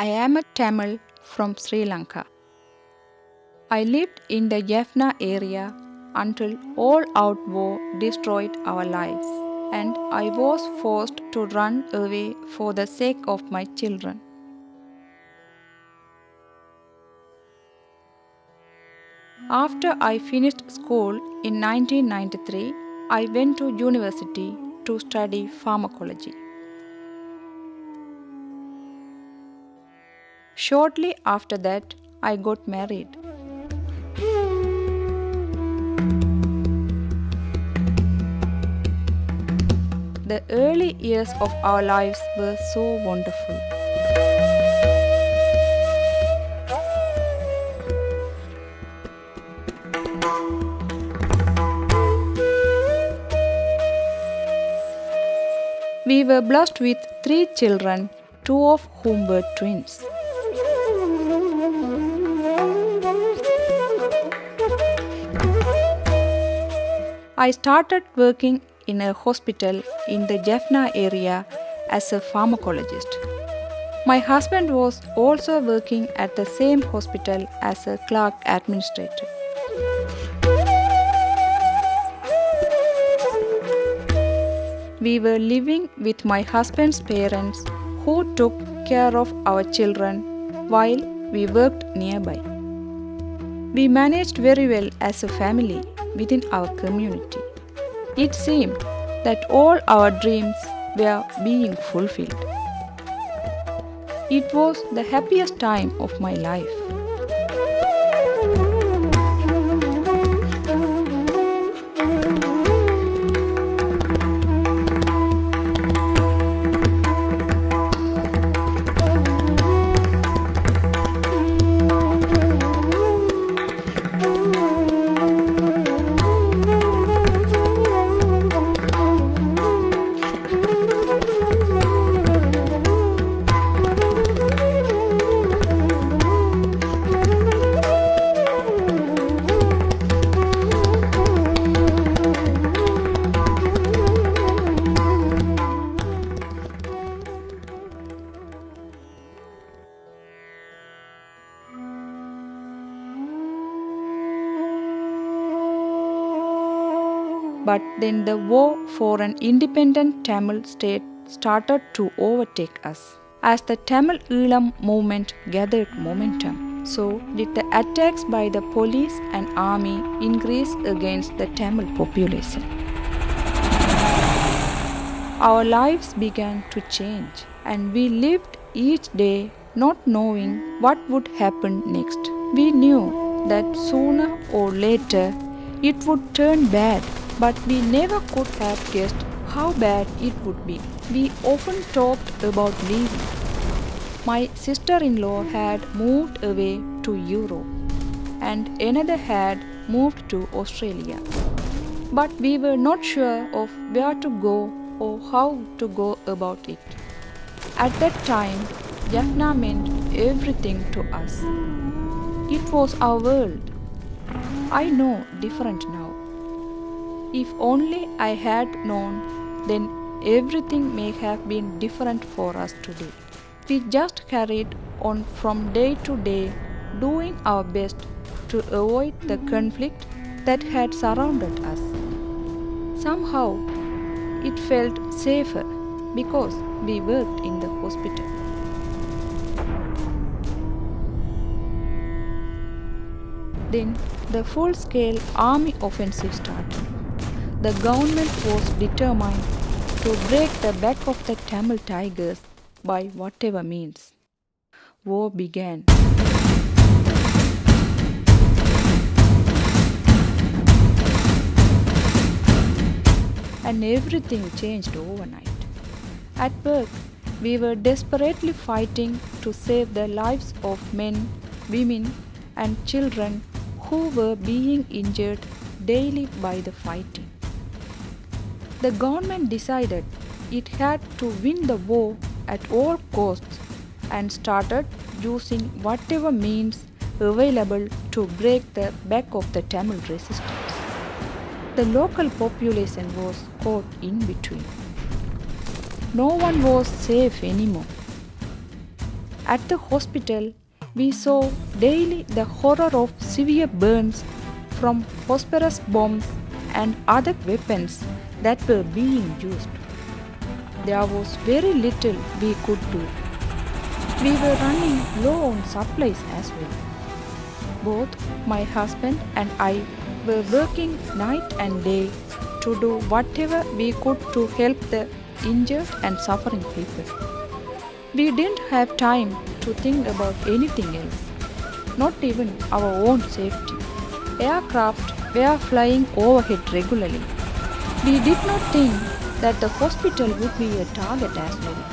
I am a Tamil from Sri Lanka. I lived in the Jaffna area until all-out war destroyed our lives, and I was forced to run away for the sake of my children. After I finished school in 1993, I went to university to study pharmacology. Shortly after that, I got married. The early years of our lives were so wonderful. We were blessed with 3 children, 2 of whom were twins. I started working in a hospital in the Jaffna area as a pharmacologist. My husband was also working at the same hospital as a clerk administrator. We were living with my husband's parents who took care of our children while we worked nearby. We managed very well as a family within our community. It seemed that all our dreams were being fulfilled. It was the happiest time of my life. But then the war for an independent Tamil state started to overtake us. As the Tamil Eelam movement gathered momentum, so did the attacks by the police and army increase against the Tamil population. Our lives began to change, and we lived each day not knowing what would happen next. We knew that sooner or later it would turn bad, but we never could have guessed how bad it would be. We often talked about leaving. My sister-in-law had moved away to Europe, and another had moved to Australia. But we were not sure of where to go or how to go about it. At that time, Jaffna meant everything to us. It was our world. I know different now. If only I had known, then everything may have been different for us today. We just carried on from day to day, doing our best to avoid the conflict that had surrounded us. Somehow, it felt safer because we worked in the hospital. Then the full-scale army offensive started. The government was determined to break the back of the Tamil Tigers by whatever means. War began. And everything changed overnight. At work, we were desperately fighting to save the lives of men, women, and children who were being injured daily by the fighting. The government decided it had to win the war at all costs and started using whatever means available to break the back of the Tamil resistance. The local population was caught in between. No one was safe anymore. At the hospital, we saw daily the horror of severe burns from phosphorus bombs and other weapons that were being used. There was very little we could do. We were running low on supplies as well. Both my husband and I were working night and day to do whatever we could to help the injured and suffering people. We didn't have time to think about anything else, not even our own safety. Aircraft were flying overhead regularly. We did not think that the hospital would be a target as well.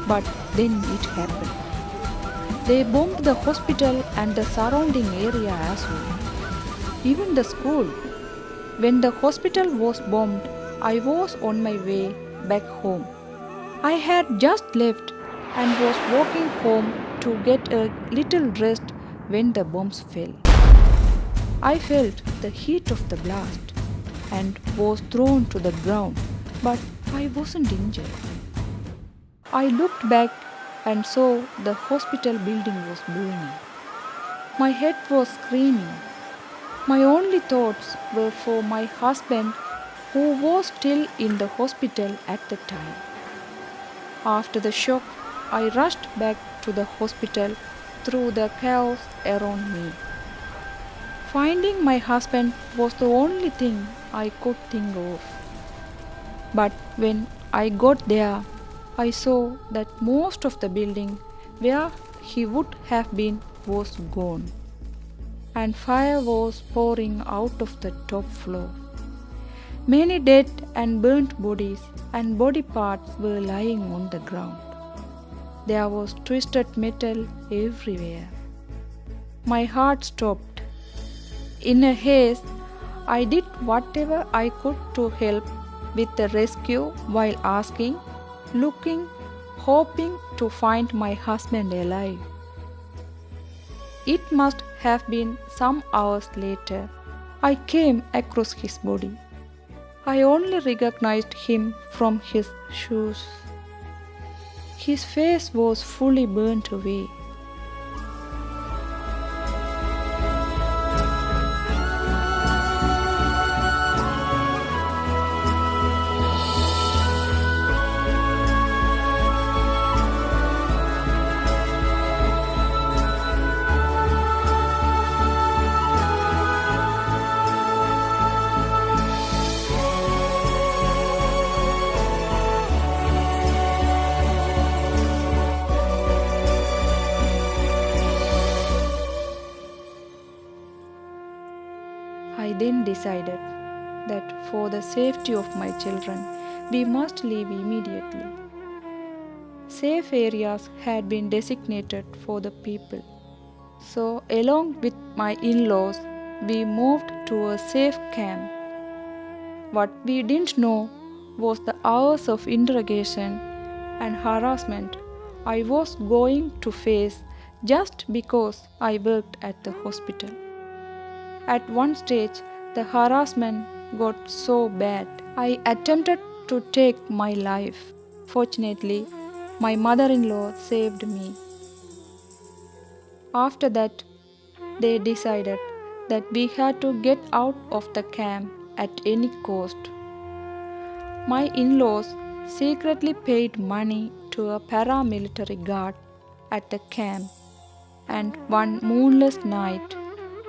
But then it happened. They bombed the hospital and the surrounding area as well. Even the school. When the hospital was bombed, I was on my way back home. I had just left and was walking home to get a little rest when the bombs fell. I felt the heat of the blast and was thrown to the ground, but I wasn't injured. I looked back and saw the hospital building was burning. My head was screaming. My only thoughts were for my husband, who was still in the hospital at the time. After the shock, I rushed back to the hospital through the chaos around me. Finding my husband was the only thing I could think of. But when I got there, I saw that most of the building where he would have been was gone, and fire was pouring out of the top floor. Many dead and burnt bodies and body parts were lying on the ground. There was twisted metal everywhere. My heart stopped. In a haste, I did whatever I could to help with the rescue while asking, looking, hoping to find my husband alive. It must have been some hours later I came across his body. I only recognized him from his shoes. His face was fully burnt away. I then decided that for the safety of my children, we must leave immediately. Safe areas had been designated for the people. So, along with my in-laws, we moved to a safe camp. What we didn't know was the hours of interrogation and harassment I was going to face just because I worked at the hospital. At one stage, the harassment got so bad, I attempted to take my life. Fortunately, my mother-in-law saved me. After that, they decided that we had to get out of the camp at any cost. My in-laws secretly paid money to a paramilitary guard at the camp, and one moonless night,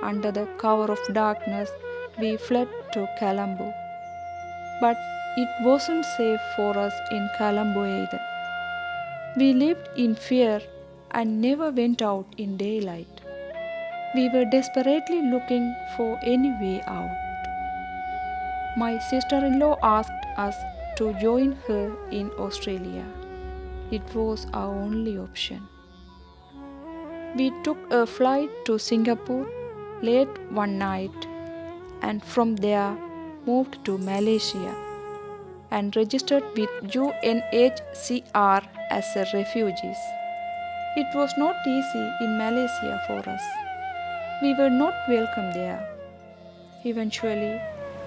under the cover of darkness, we fled to Colombo. But it wasn't safe for us in Colombo either. We lived in fear and never went out in daylight. We were desperately looking for any way out. My sister-in-law asked us to join her in Australia. It was our only option. We took a flight to Singapore late one night and from there moved to Malaysia and registered with UNHCR as a refugees. It was not easy in Malaysia for us. We were not welcome there. Eventually,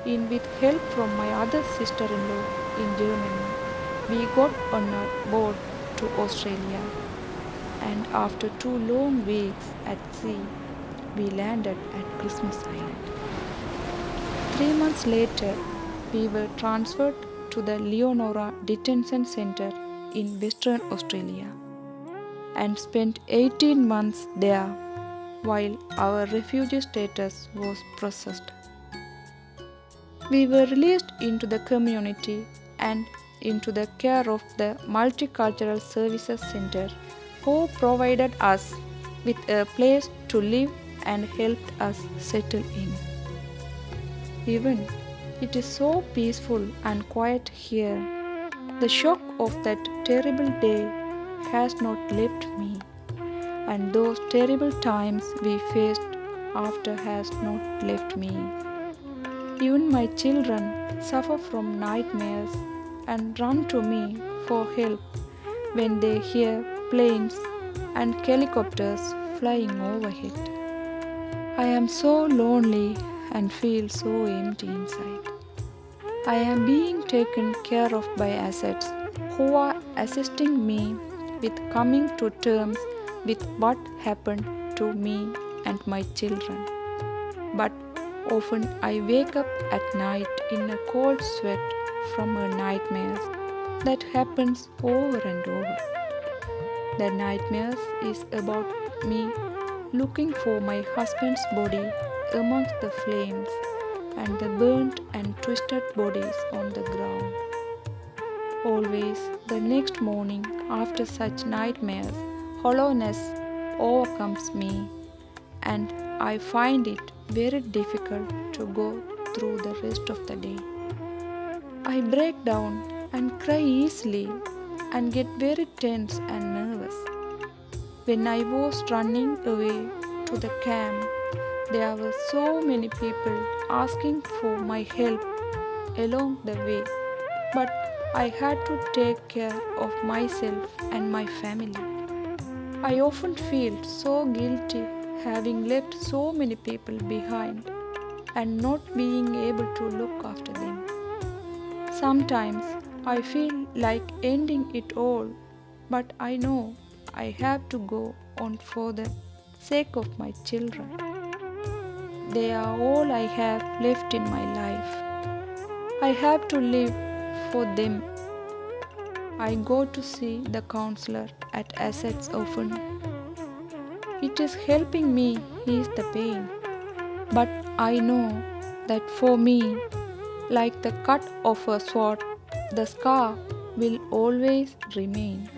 with help from my other sister-in-law in Germany, we got on a boat to Australia. and after 2 long weeks at sea, we landed at Christmas Island. 3 months later, we were transferred to the Leonora Detention Center in Western Australia and spent 18 months there while our refugee status was processed. We were released into the community and into the care of the Multicultural Services Center, who provided us with a place to live and helped us settle in. Even it is so peaceful and quiet here, the shock of that terrible day has not left me, and those terrible times we faced after has not left me. Even my children suffer from nightmares and run to me for help when they hear planes and helicopters flying overhead. I am so lonely and feel so empty inside. I am being taken care of by assets who are assisting me with coming to terms with what happened to me and my children. But often I wake up at night in a cold sweat from a nightmare that happens over and over. The nightmares is about me looking for my husband's body amongst the flames and the burnt and twisted bodies on the ground. Always the next morning after such nightmares, hollowness overcomes me and I find it very difficult to go through the rest of the day. I break down and cry easily and get very tense and nervous. When I was running away to the camp, there were so many people asking for my help along the way, but I had to take care of myself and my family. I often feel so guilty having left so many people behind and not being able to look after them. Sometimes I feel like ending it all, but I know I have to go on for the sake of my children. They are all I have left in my life. I have to live for them. I go to see the counselor at Assets often. It is helping me ease the pain. But I know that for me, like the cut of a sword, the scar will always remain.